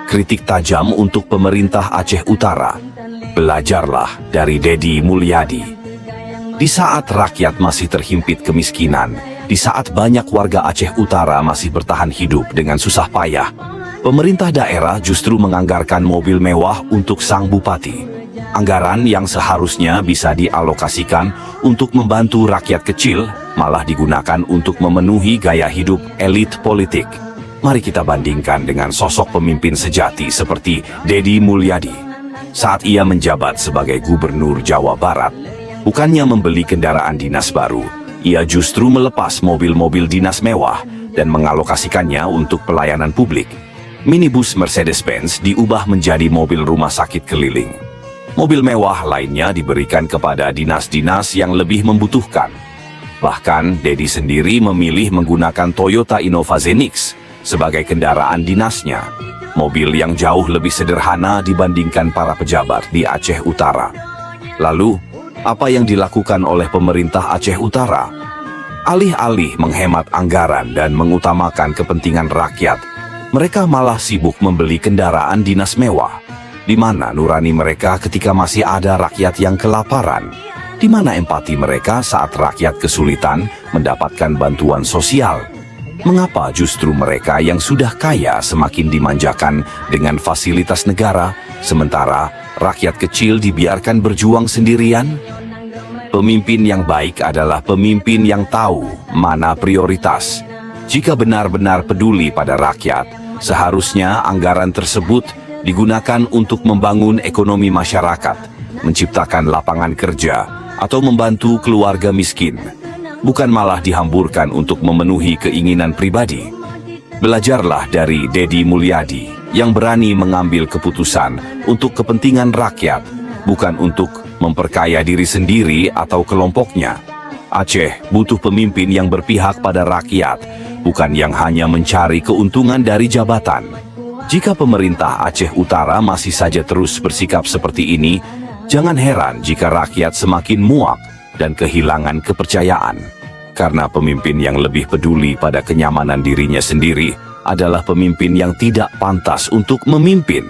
Kritik tajam untuk pemerintah Aceh Utara. Belajarlah dari Deddy Mulyadi. Di saat rakyat masih terhimpit kemiskinan, di saat banyak warga Aceh Utara masih bertahan hidup dengan susah payah, pemerintah daerah justru menganggarkan mobil mewah untuk sang bupati. Anggaran yang seharusnya bisa dialokasikan untuk membantu rakyat kecil, malah digunakan untuk memenuhi gaya hidup elit politik. Mari kita bandingkan dengan sosok pemimpin sejati seperti Deddy Mulyadi. Saat ia menjabat sebagai Gubernur Jawa Barat, bukannya membeli kendaraan dinas baru, ia justru melepas mobil-mobil dinas mewah dan mengalokasikannya untuk pelayanan publik. Minibus Mercedes-Benz diubah menjadi mobil rumah sakit keliling. Mobil mewah lainnya diberikan kepada dinas-dinas yang lebih membutuhkan. Bahkan, Deddy sendiri memilih menggunakan Toyota Innova Zenix sebagai kendaraan dinasnya. Mobil yang jauh lebih sederhana dibandingkan para pejabat di Aceh Utara. Lalu, apa yang dilakukan oleh pemerintah Aceh Utara? Alih-alih menghemat anggaran dan mengutamakan kepentingan rakyat, mereka malah sibuk membeli kendaraan dinas mewah. Di mana nurani mereka ketika masih ada rakyat yang kelaparan? Di mana empati mereka saat rakyat kesulitan mendapatkan bantuan sosial? Mengapa justru mereka yang sudah kaya semakin dimanjakan dengan fasilitas negara, sementara rakyat kecil dibiarkan berjuang sendirian? Pemimpin yang baik adalah pemimpin yang tahu mana prioritas. Jika benar-benar peduli pada rakyat, seharusnya anggaran tersebut digunakan untuk membangun ekonomi masyarakat, menciptakan lapangan kerja, atau membantu keluarga miskin, bukan malah dihamburkan untuk memenuhi keinginan pribadi. Belajarlah dari Deddy Mulyadi yang berani mengambil keputusan untuk kepentingan rakyat, bukan untuk memperkaya diri sendiri atau kelompoknya. Aceh butuh pemimpin yang berpihak pada rakyat, bukan yang hanya mencari keuntungan dari jabatan. Jika pemerintah Aceh Utara masih saja terus bersikap seperti ini, jangan heran jika rakyat semakin muak dan kehilangan kepercayaan. Karena pemimpin yang lebih peduli pada kenyamanan dirinya sendiri adalah pemimpin yang tidak pantas untuk memimpin.